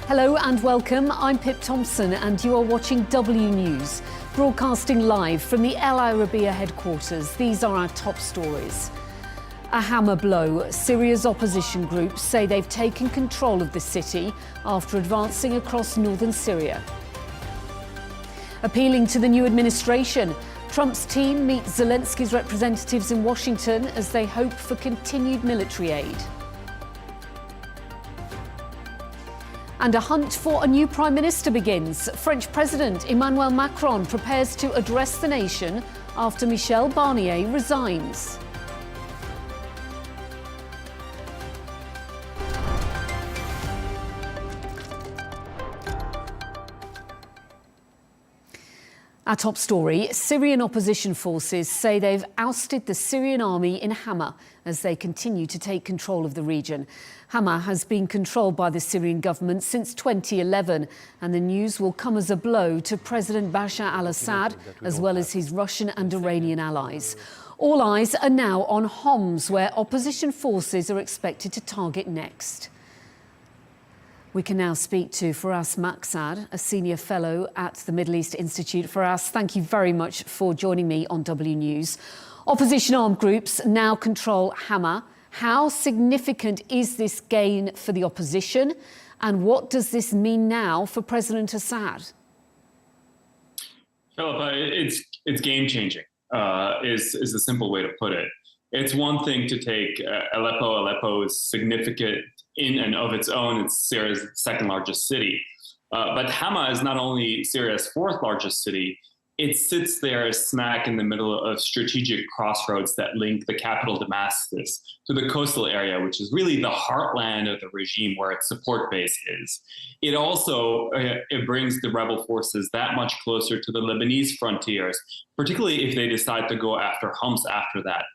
Hello and welcome. I'm Pip Tomson and you are watching W News, broadcasting live from the El Arabiya headquarters. These are our top stories. A hammer blow. Syria's opposition groups say they've taken control of the city after advancing across northern Syria. Appealing to the new administration, Trump's team meet Zelensky's representatives in Washington as they hope for continued military aid. And a hunt for a new Prime Minister begins. French President Emmanuel Macron prepares to address the nation after Michel Barnier resigns. Our top story, Syrian opposition forces say they've ousted the Syrian army in Hama as they continue to take control of the region. Hama has been controlled by the Syrian government since 2011, and the news will come as a blow to President Bashar al-Assad, as well as his Russian and Iranian allies. All eyes are now on Homs, where opposition forces are expected to target next. We can now speak to Firas Maksad, a senior fellow at the Middle East Institute. Firas, thank you very much for joining me on W News. Opposition armed groups now control Hama. How significant is this gain for the opposition? And what does this mean now for President Assad? Philippa, it's game-changing, is a simple way to put it. It's one thing to take Aleppo. Aleppo is significant in and of its own. It's Syria's second largest city. But Hama is not only Syria's fourth largest city, it sits there smack in the middle of strategic crossroads that link the capital Damascus to the coastal area, which is really the heartland of the regime where its support base is. It also it brings the rebel forces that much closer to the Lebanese frontiers, particularly if they decide to go after Homs after that.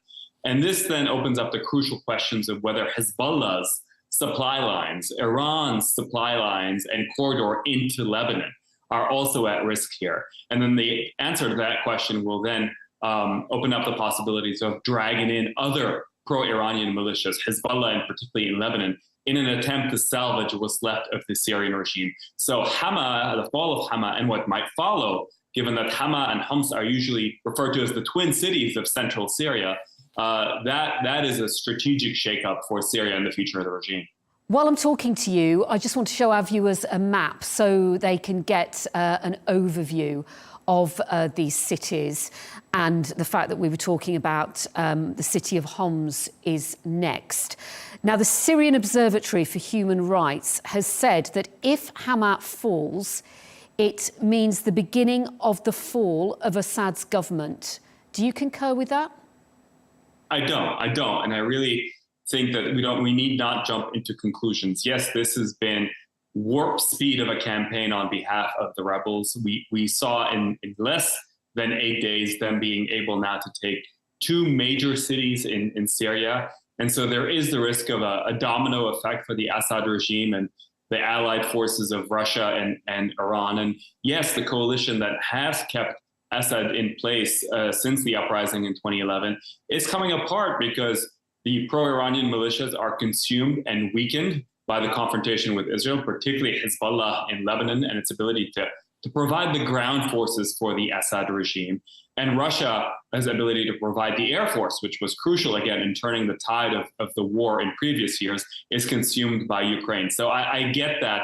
And this then opens up the crucial questions of whether Hezbollah's supply lines, Iran's supply lines and corridor into Lebanon are also at risk here. And then the answer to that question will then open up the possibilities of dragging in other pro-Iranian militias, Hezbollah and particularly in Lebanon, in an attempt to salvage what's left of the Syrian regime. So Hama, the fall of Hama and what might follow, given that Hama and Homs are usually referred to as the twin cities of central Syria, that is a strategic shakeup for Syria and the future of the regime. While I'm talking to you, I just want to show our viewers a map so they can get an overview of these cities, and the fact that we were talking about the city of Homs is next. Now, the Syrian Observatory for Human Rights has said that if Hama falls, it means the beginning of the fall of Assad's government. Do you concur with that? I don't. And I really think that we need not jump into conclusions. Yes, this has been warp speed of a campaign on behalf of the rebels. We saw in less than 8 days them being able now to take two major cities in Syria. And so there is the risk of a domino effect for the Assad regime and the allied forces of Russia and Iran. And yes, the coalition that has kept Assad in place since the uprising in 2011 is coming apart because the pro-Iranian militias are consumed and weakened by the confrontation with Israel, particularly Hezbollah in Lebanon and its ability to provide the ground forces for the Assad regime. And Russia has the ability to provide the air force, which was crucial, again, in turning the tide of the war in previous years, is consumed by Ukraine. So I get that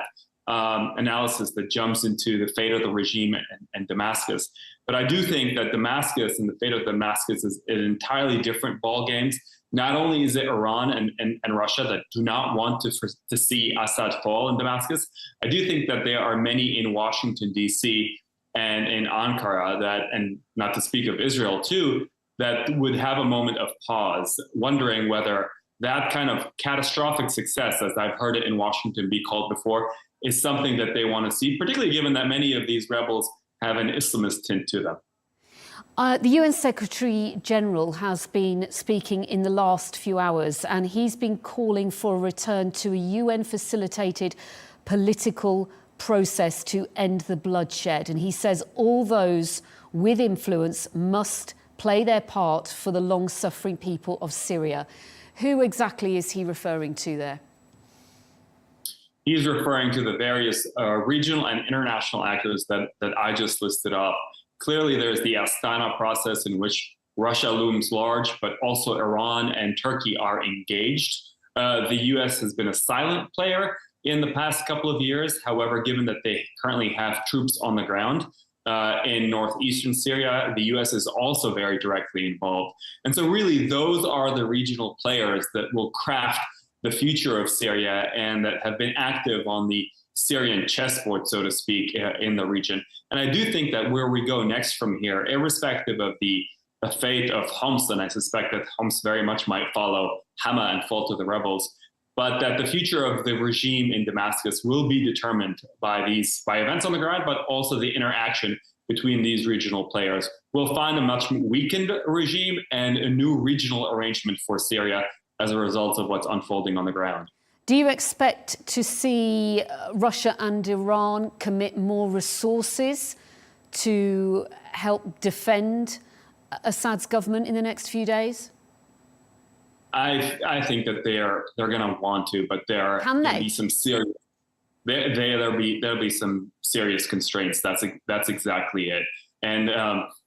analysis that jumps into the fate of the regime and Damascus. But I do think that Damascus and the fate of Damascus is entirely different ballgames. Not only is it Iran and Russia that do not want to see Assad fall in Damascus, I do think that there are many in Washington, D.C. and in Ankara that, and not to speak of Israel too, that would have a moment of pause, wondering whether that kind of catastrophic success, as I've heard it in Washington be called before, is something that they want to see, particularly given that many of these rebels have an Islamist tint to them. The UN Secretary General has been speaking in the last few hours, and he's been calling for a return to a UN-facilitated political process to end the bloodshed. And he says all those with influence must play their part for the long-suffering people of Syria. Who exactly is he referring to there? he's referring to the various regional and international actors that I just listed off. Clearly, there's the Astana process in which Russia looms large, but also Iran and Turkey are engaged. The U.S. has been a silent player in the past couple of years. However, given that they currently have troops on the ground in northeastern Syria, the U.S. is also very directly involved. And so really, those are the regional players that will craft the future of Syria and that have been active on the Syrian chessboard, so to speak, in the region. And I do think that where we go next from here, irrespective of the fate of Homs, and I suspect that Homs very much might follow Hama and fall to the rebels, but that the future of the regime in Damascus will be determined by events on the ground, but also the interaction between these regional players. We'll find a much weakened regime and a new regional arrangement for Syria as a result of what's unfolding on the ground. Do you expect to see Russia and Iran commit more resources to help defend Assad's government in the next few days? I think that they're going to want to, but there will be some serious. There'll be some serious constraints. That's exactly it. And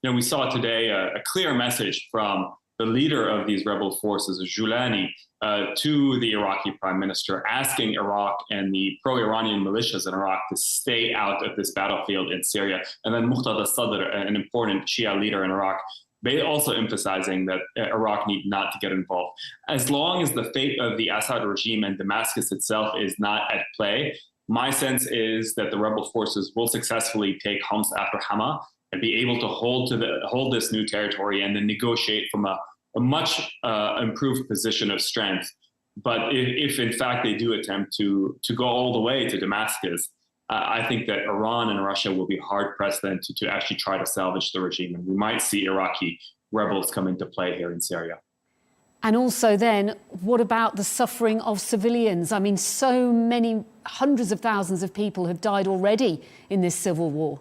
we saw today a clear message from the leader of these rebel forces, Julani, to the Iraqi prime minister, asking Iraq and the pro-Iranian militias in Iraq to stay out of this battlefield in Syria. And then Muqtada Sadr, an important Shia leader in Iraq, they also emphasizing that Iraq need not to get involved. As long as the fate of the Assad regime and Damascus itself is not at play, my sense is that the rebel forces will successfully take Homs after Hama and be able to hold this new territory and then negotiate from a much improved position of strength. But if in fact they do attempt to go all the way to Damascus, I think that Iran and Russia will be hard-pressed then to actually try to salvage the regime. And we might see Iraqi rebels come into play here in Syria. And also then, what about the suffering of civilians? I mean, so many hundreds of thousands of people have died already in this civil war.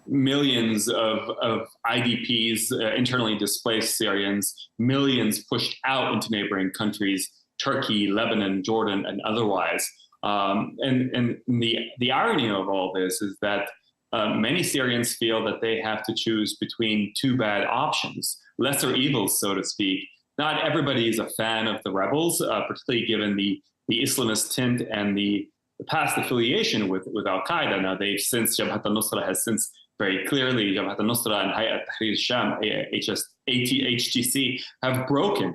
Millions of IDPs, internally displaced Syrians, millions pushed out into neighboring countries, Turkey, Lebanon, Jordan, and otherwise. And the irony of all this is that many Syrians feel that they have to choose between two bad options, lesser evils, so to speak. Not everybody is a fan of the rebels, particularly given the Islamist tint and the past affiliation with Al-Qaeda. Now, Jabhat al-Nusra has since very clearly, Jabhat al-Nusra and Hayat Tahrir al-Sham, HTC, have broken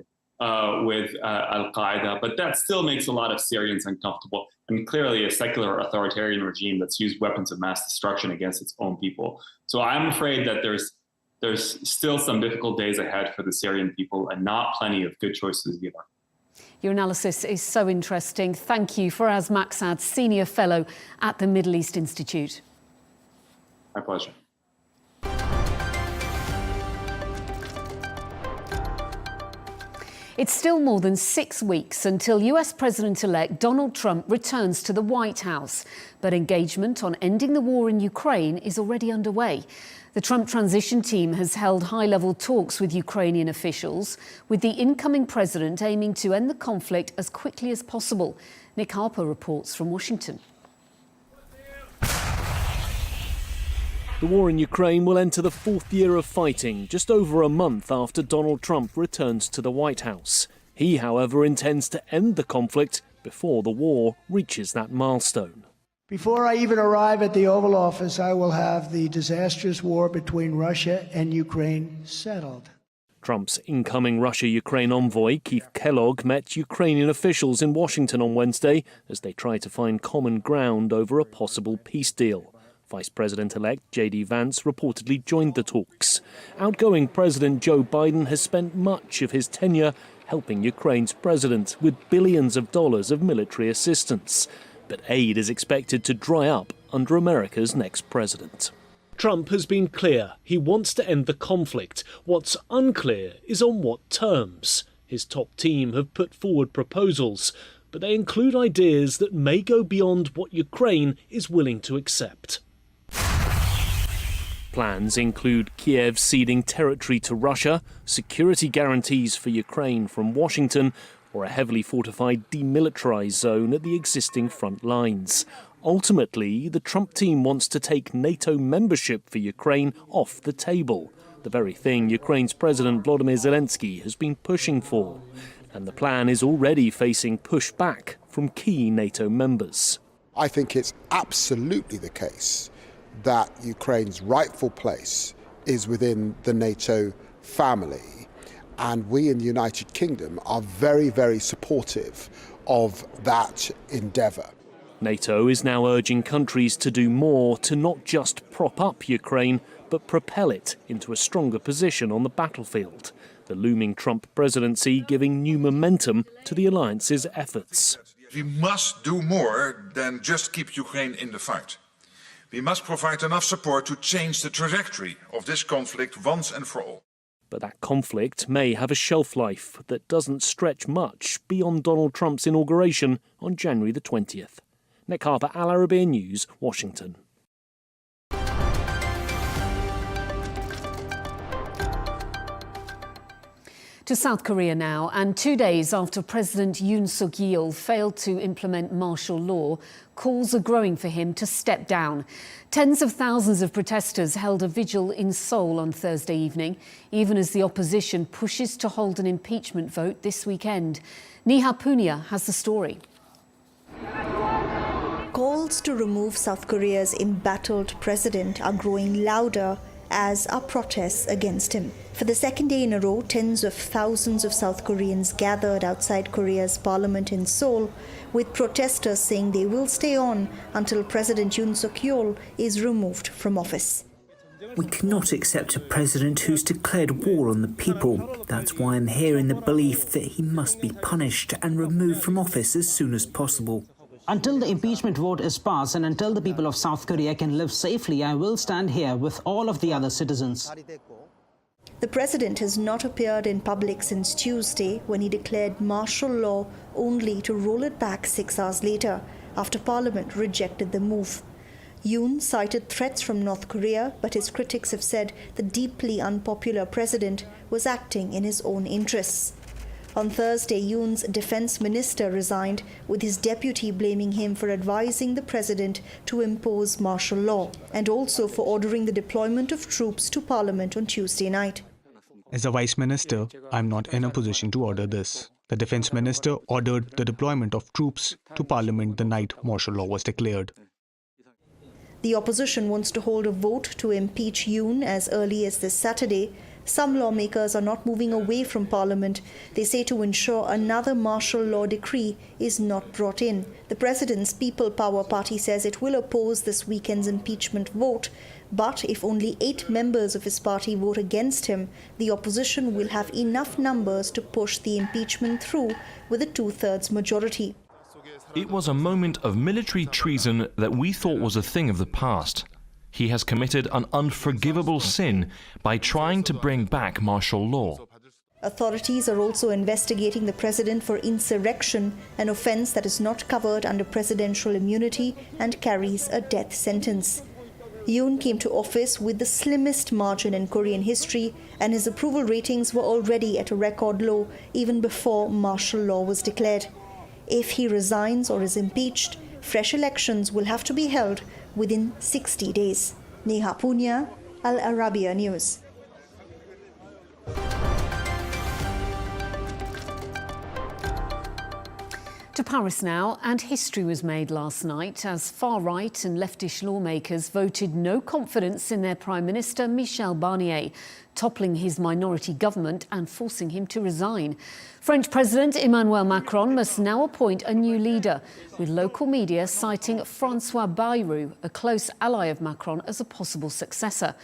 with Al-Qaeda, but that still makes a lot of Syrians uncomfortable, and clearly a secular authoritarian regime that's used weapons of mass destruction against its own people. So I'm afraid that there's still some difficult days ahead for the Syrian people and not plenty of good choices either. Your analysis is so interesting. Thank you, Firas Maksad, Senior Fellow at the Middle East Institute. My pleasure. It's still more than 6 weeks until US President-elect Donald Trump returns to the White House. But engagement on ending the war in Ukraine is already underway. The Trump transition team has held high-level talks with Ukrainian officials, with the incoming president aiming to end the conflict as quickly as possible. Nick Harper reports from Washington. The war in Ukraine will enter the 4th year of fighting, just over a month after Donald Trump returns to the White House. He, however, intends to end the conflict before the war reaches that milestone. Before I even arrive at the Oval Office, I will have the disastrous war between Russia and Ukraine settled. Trump's incoming Russia-Ukraine envoy, Keith Kellogg, met Ukrainian officials in Washington on Wednesday as they try to find common ground over a possible peace deal. Vice President-elect J.D. Vance reportedly joined the talks. Outgoing President Joe Biden has spent much of his tenure helping Ukraine's president with billions of dollars of military assistance. But aid is expected to dry up under America's next president. Trump has been clear he wants to end the conflict. What's unclear is on what terms. His top team have put forward proposals, but they include ideas that may go beyond what Ukraine is willing to accept. Plans include Kiev ceding territory to Russia, security guarantees for Ukraine from Washington, or a heavily fortified demilitarised zone at the existing front lines. Ultimately, the Trump team wants to take NATO membership for Ukraine off the table, the very thing Ukraine's President Volodymyr Zelensky has been pushing for. And the plan is already facing pushback from key NATO members. I think it's absolutely the case that Ukraine's rightful place is within the NATO family, and we in the United Kingdom are very, very supportive of that endeavour. NATO is now urging countries to do more to not just prop up Ukraine, but propel it into a stronger position on the battlefield. The looming Trump presidency giving new momentum to the alliance's efforts. We must do more than just keep Ukraine in the fight. We must provide enough support to change the trajectory of this conflict once and for all. But that conflict may have a shelf life that doesn't stretch much beyond Donald Trump's inauguration on January the 20th. Nick Harper, Al Arabiya News, Washington. To South Korea now, and 2 days after President Yoon Suk Yeol failed to implement martial law, calls are growing for him to step down. Tens of thousands of protesters held a vigil in Seoul on Thursday evening, even as the opposition pushes to hold an impeachment vote this weekend. Neha Punia has the story. Calls to remove South Korea's embattled president are growing louder, as are protests against him. For the second day in a row, tens of thousands of South Koreans gathered outside Korea's parliament in Seoul, with protesters saying they will stay on until President Yoon Suk Yeol is removed from office. We cannot accept a president who's declared war on the people. That's why I'm here, in the belief that he must be punished and removed from office as soon as possible. Until the impeachment vote is passed and until the people of South Korea can live safely, I will stand here with all of the other citizens. The president has not appeared in public since Tuesday, when he declared martial law, only to roll it back 6 hours later after Parliament rejected the move. Yoon cited threats from North Korea, but his critics have said the deeply unpopular president was acting in his own interests. On Thursday, Yoon's defense minister resigned, with his deputy blaming him for advising the president to impose martial law, and also for ordering the deployment of troops to Parliament on Tuesday night. As a vice minister, I'm not in a position to order this. The defense minister ordered the deployment of troops to Parliament the night martial law was declared. The opposition wants to hold a vote to impeach Yoon as early as this Saturday. Some lawmakers are not moving away from Parliament. They say to ensure another martial law decree is not brought in. The president's People Power Party says it will oppose this weekend's impeachment vote. But if only 8 members of his party vote against him, the opposition will have enough numbers to push the impeachment through with a 2/3 majority. It was a moment of military treason that we thought was a thing of the past. He has committed an unforgivable sin by trying to bring back martial law. Authorities are also investigating the president for insurrection, an offence that is not covered under presidential immunity and carries a death sentence. Yoon came to office with the slimmest margin in Korean history, and his approval ratings were already at a record low even before martial law was declared. If he resigns or is impeached, fresh elections will have to be held within 60 days. Neha Punia, Al Arabiya News. To Paris now, and history was made last night as far-right and leftish lawmakers voted no confidence in their Prime Minister Michel Barnier, toppling his minority government and forcing him to resign. French President Emmanuel Macron must now appoint a new leader, with local media citing François Bayrou, a close ally of Macron, as a possible successor.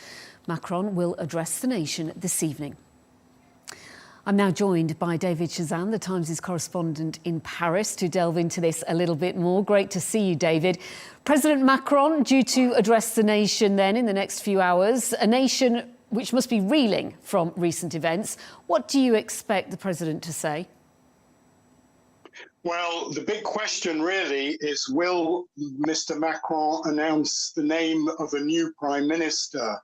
Macron will address the nation this evening. I'm now joined by David Chazan, the Times' correspondent in Paris, to delve into this a little bit more. Great to see you, David. President Macron due to address the nation then in the next few hours, a nation which must be reeling from recent events. What do you expect the president to say? Well, the big question really is, will Mr. Macron announce the name of a new prime minister?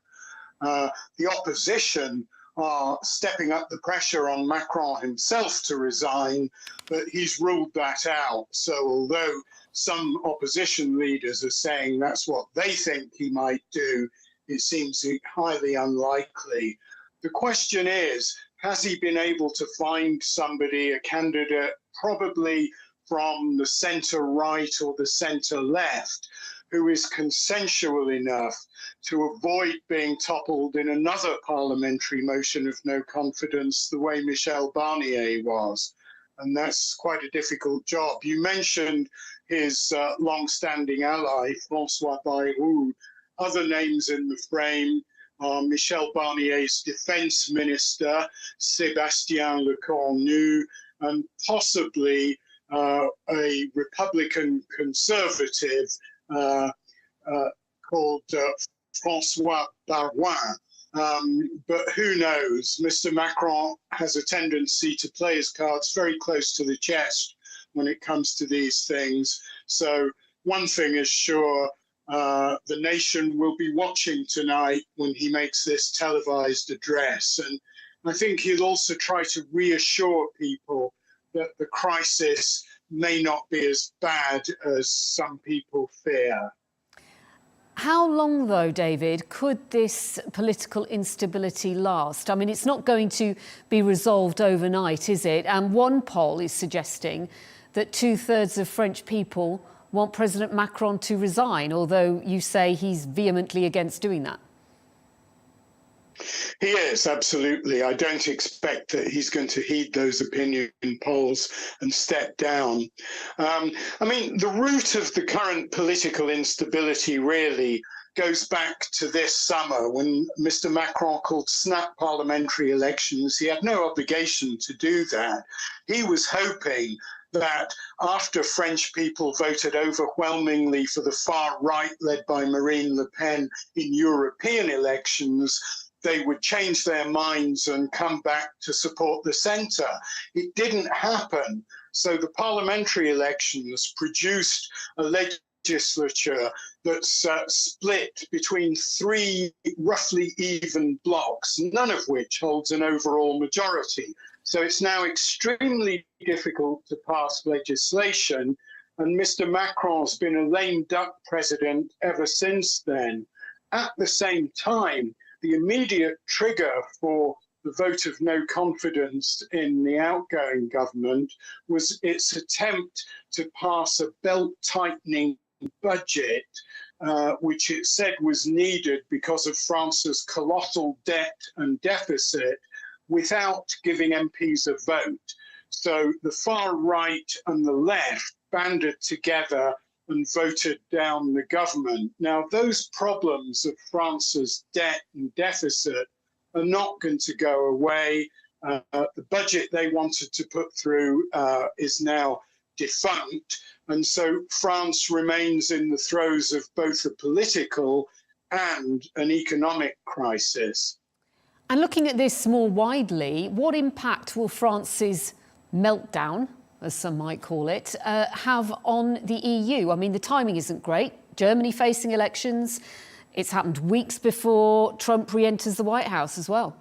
The opposition are stepping up the pressure on Macron himself to resign, but he's ruled that out. So although some opposition leaders are saying that's what they think he might do, it seems highly unlikely. The question is, has he been able to find somebody, a candidate, probably from the centre-right or the centre-left, who is consensual enough to avoid being toppled in another parliamentary motion of no confidence the way Michel Barnier was? And that's quite a difficult job. You mentioned his long-standing ally, François Bayrou. Other names in the frame are Michel Barnier's defence minister, Sébastien Lecornu, and possibly a Republican conservative called François Barouin. But who knows? Mr. Macron has a tendency to play his cards very close to the chest when it comes to these things. So one thing is sure, the nation will be watching tonight when he makes this televised address. And I think he'll also try to reassure people that the crisis may not be as bad as some people fear. How long, though, David, could this political instability last? I mean, it's not going to be resolved overnight, is it? And one poll is suggesting that 2/3 of French people want President Macron to resign, although you say he's vehemently against doing that. He is, absolutely. I don't expect that he's going to heed those opinion polls and step down. I mean, the root of the current political instability really goes back to this summer when Mr. Macron called snap parliamentary elections. He had no obligation to do that. He was hoping that after French people voted overwhelmingly for the far right, led by Marine Le Pen, in European elections, they would change their minds and come back to support the centre. It didn't happen. So the parliamentary elections produced a legislature that's split between three roughly even blocs, none of which holds an overall majority. So it's now extremely difficult to pass legislation, and Mr. Macron's been a lame duck president ever since then. At the same time, the immediate trigger for the vote of no confidence in the outgoing government was its attempt to pass a belt-tightening budget, which it said was needed because of France's colossal debt and deficit, without giving MPs a vote. So the far right and the left banded together and voted down the government. Now, those problems of France's debt and deficit are not going to go away. The budget they wanted to put through is now defunct. And so France remains in the throes of both a political and an economic crisis. And looking at this more widely, what impact will France's meltdown, as some might call it, have on the EU? I mean, the timing isn't great. Germany facing elections. It's happened weeks before Trump re-enters the White House as well.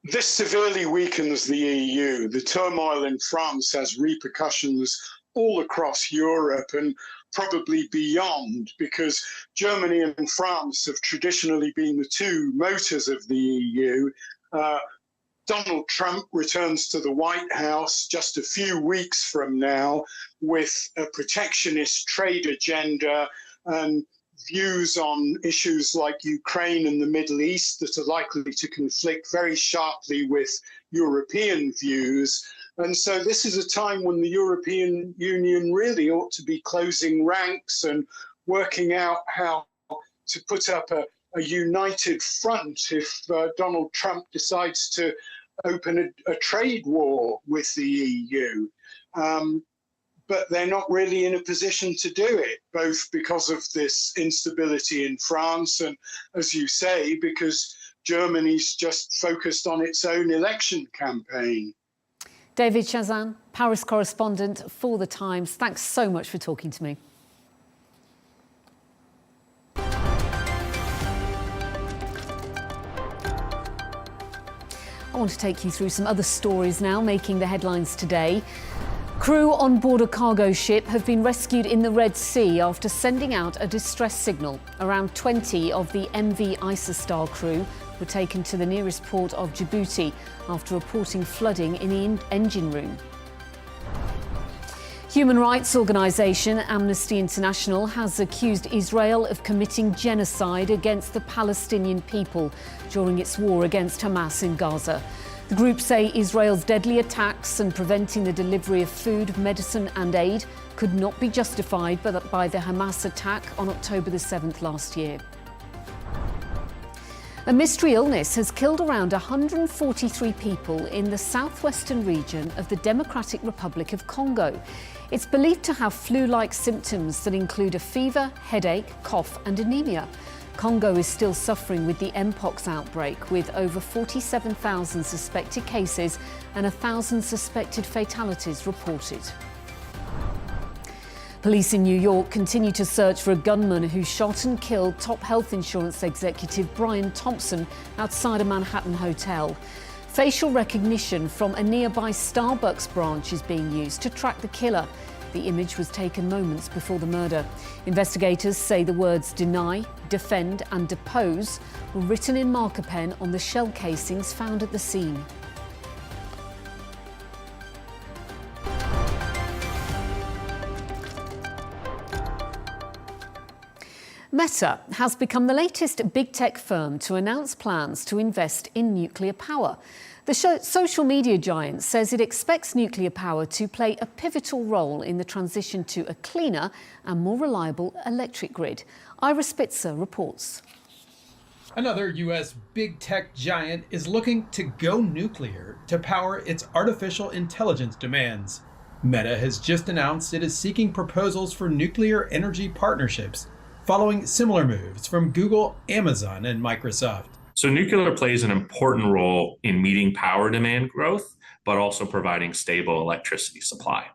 This severely weakens the EU. The turmoil in France has repercussions all across Europe and probably beyond, because Germany and France have traditionally been the two motors of the EU. Donald Trump returns to the White House just a few weeks from now with a protectionist trade agenda and views on issues like Ukraine and the Middle East that are likely to conflict very sharply with European views. And so this is a time when the European Union really ought to be closing ranks and working out how to put up a united front if Donald Trump decides to open a trade war with the EU. But they're not really in a position to do it, both because of this instability in France and, as you say, because Germany's just focused on its own election campaign. David Chazan, Paris correspondent for The Times, thanks so much for talking to me. I want to take you through some other stories now making the headlines today. Crew on board a cargo ship have been rescued in the Red Sea after sending out a distress signal. Around 20 of the MV Isostar crew were taken to the nearest port of Djibouti after reporting flooding in the engine room. Human rights organisation Amnesty International has accused Israel of committing genocide against the Palestinian people during its war against Hamas in Gaza. The group say Israel's deadly attacks and preventing the delivery of food, medicine and aid could not be justified by the Hamas attack on October the 7th last year. A mystery illness has killed around 143 people in the southwestern region of the Democratic Republic of Congo. It's believed to have flu-like symptoms that include a fever, headache, cough and anemia. Congo is still suffering with the Mpox outbreak, with over 47,000 suspected cases and 1,000 suspected fatalities reported. Police in New York continue to search for a gunman who shot and killed top health insurance executive Pip Tomson outside a Manhattan hotel. Facial recognition from a nearby Starbucks branch is being used to track the killer. The image was taken moments before the murder. Investigators say the words deny, defend and depose were written in marker pen on the shell casings found at the scene. Meta has become the latest big tech firm to announce plans to invest in nuclear power. The social media giant says it expects nuclear power to play a pivotal role in the transition to a cleaner and more reliable electric grid. Ira Spitzer reports. Another U.S. big tech giant is looking to go nuclear to power its artificial intelligence demands. Meta has just announced it is seeking proposals for nuclear energy partnerships, following similar moves from Google, Amazon, and Microsoft. So nuclear plays an important role in meeting power demand growth, but also providing stable electricity supply.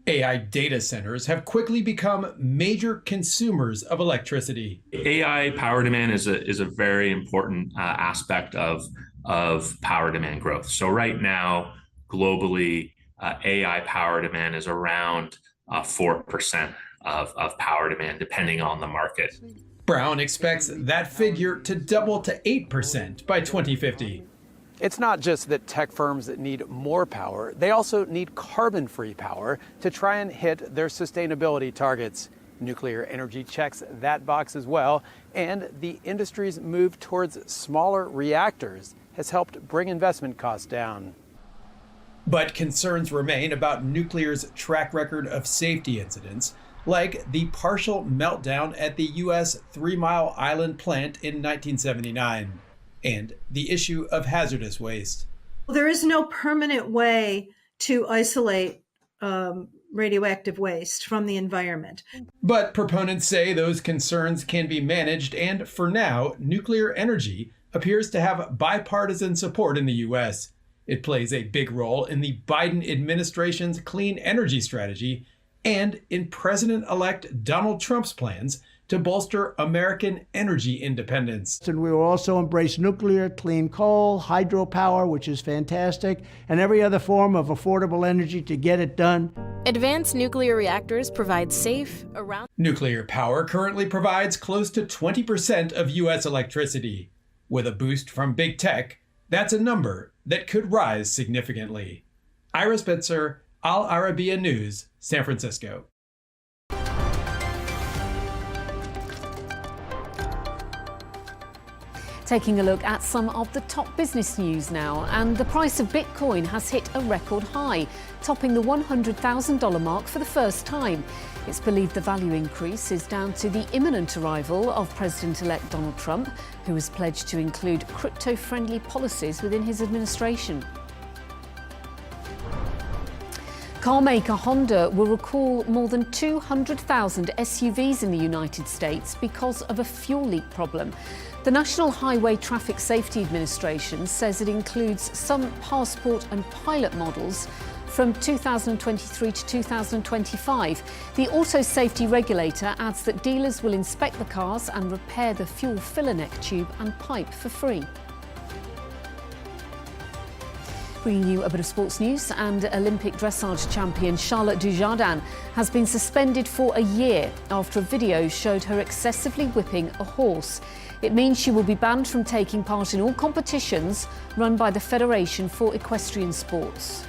AI data centers have quickly become major consumers of electricity. AI power demand is a very important aspect of power demand growth. So right now, globally, AI power demand is around 4% of power demand, depending on the market. Brown expects that figure to double to 8% by 2050. It's not just that tech firms need more power, they also need carbon-free power to try and hit their sustainability targets. Nuclear energy checks that box as well, and the industry's move towards smaller reactors has helped bring investment costs down. But concerns remain about nuclear's track record of safety incidents, like the partial meltdown at the U.S. 3 Mile Island plant in 1979, and the issue of hazardous waste. There is no permanent way to isolate radioactive waste from the environment. But proponents say those concerns can be managed, and for now, nuclear energy appears to have bipartisan support in the U.S. It plays a big role in the Biden administration's clean energy strategy and in President-elect Donald Trump's plans to bolster American energy independence. And we will also embrace nuclear, clean coal, hydropower, which is fantastic, and every other form of affordable energy to get it done. Advanced nuclear reactors provide safe, around... Nuclear power currently provides close to 20% of U.S. electricity. With a boost from big tech, that's a number that could rise significantly. Ira Spitzer, Al Arabiya News, San Francisco. Taking a look at some of the top business news now, and the price of Bitcoin has hit a record high, topping the $100,000 mark for the first time. It's believed the value increase is down to the imminent arrival of President-elect Donald Trump, who has pledged to include crypto-friendly policies within his administration. Car maker Honda will recall more than 200,000 SUVs in the United States because of a fuel leak problem. The National Highway Traffic Safety Administration says it includes some Passport and Pilot models from 2023 to 2025. The auto safety regulator adds that dealers will inspect the cars and repair the fuel filler neck tube and pipe for free. Bringing you a bit of sports news, and Olympic dressage champion Charlotte Dujardin has been suspended for a year after a video showed her excessively whipping a horse. It means she will be banned from taking part in all competitions run by the Federation for Equestrian Sports.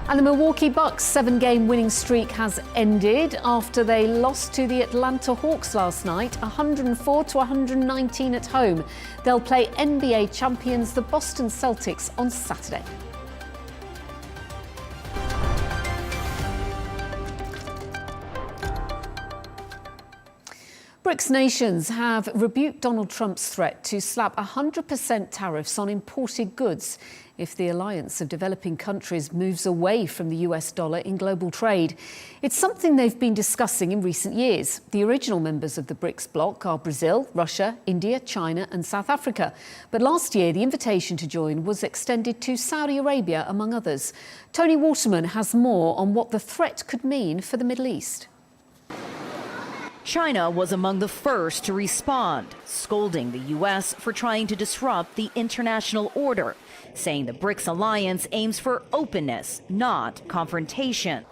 And the Milwaukee Bucks' 7-game winning streak has ended after they lost to the Atlanta Hawks last night, 104-119 at home. They'll play NBA champions, the Boston Celtics, on Saturday. Brics nations have rebuked Donald Trump's threat to slap 100% tariffs on imported goods if the alliance of developing countries moves away from the US dollar in global trade. It's something they've been discussing in recent years. The original members of the Brics bloc are Brazil, Russia, India, China and South Africa. But last year, the invitation to join was extended to Saudi Arabia, among others. Tony Waterman has more on what the threat could mean for the Middle East. China was among the first to respond, scolding the U.S. for trying to disrupt the international order, saying the Brics alliance aims for openness, not confrontation.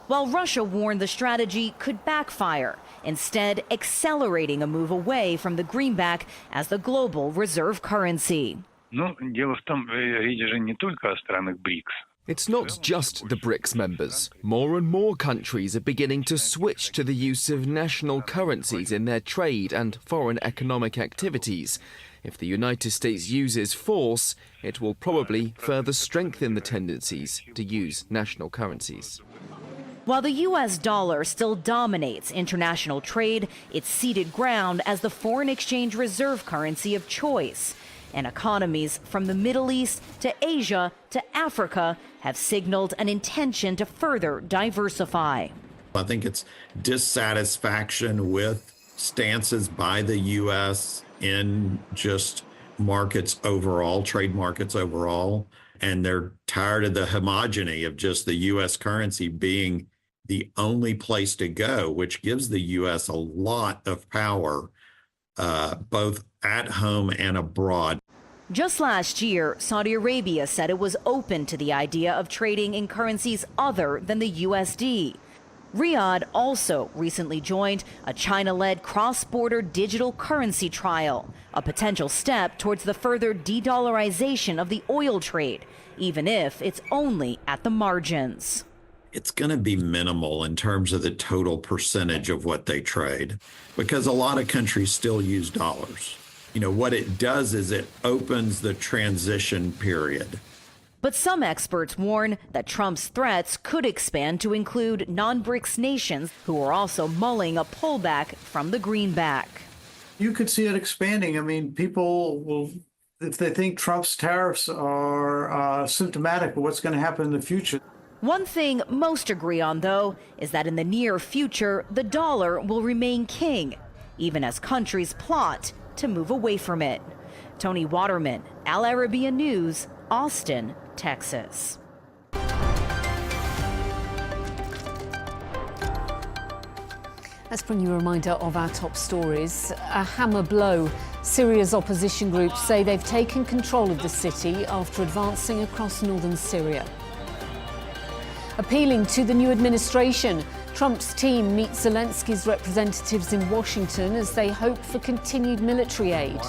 While Russia warned the strategy could backfire, instead accelerating a move away from the greenback as the global reserve currency. It's not just the Brics members. More and more countries are beginning to switch to the use of national currencies in their trade and foreign economic activities. If the United States uses force, it will probably further strengthen the tendencies to use national currencies. While the U.S. dollar still dominates international trade, it's ceded ground as the foreign exchange reserve currency of choice. And economies from the Middle East to Asia to Africa have signaled an intention to further diversify. I think it's dissatisfaction with stances by the U.S. in just markets overall, trade markets overall, and they're tired of the homogeny of just the U.S. currency being the only place to go, which gives the U.S. a lot of power, both at home and abroad. Just last year, Saudi Arabia said it was open to the idea of trading in currencies other than the USD. Riyadh also recently joined a China-led cross-border digital currency trial, a potential step towards the further de-dollarization of the oil trade, even if it's only at the margins. It's going to be minimal in terms of the total percentage of what they trade, because a lot of countries still use dollars. You know, what it does is it opens the transition period. But some experts warn that Trump's threats could expand to include non-Brics nations who are also mulling a pullback from the greenback. You could see it expanding. I mean, people will, if they think Trump's tariffs are symptomatic of what's going to happen in the future. One thing most agree on, though, is that in the near future, the dollar will remain king, even as countries plot to move away from it. Tony Waterman, Al Arabiya News, Austin, Texas. Let's bring you a reminder of our top stories. A Hama blow. Syria's opposition groups say they've taken control of the city after advancing across northern Syria. Appealing to the new administration, Trump's team meets Zelensky's representatives in Washington as they hope for continued military aid.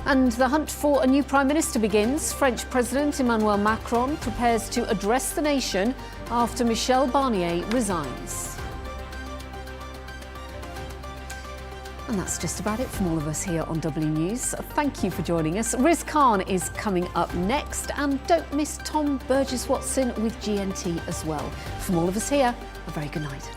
And the hunt for a new Prime Minister begins. French President Emmanuel Macron prepares to address the nation after Michel Barnier resigns. And that's just about it from all of us here on WNews. Thank you for joining us. Riz Khan is coming up next, and don't miss Tom Burgess-Watson with GNT as well. From all of us here, a very good night.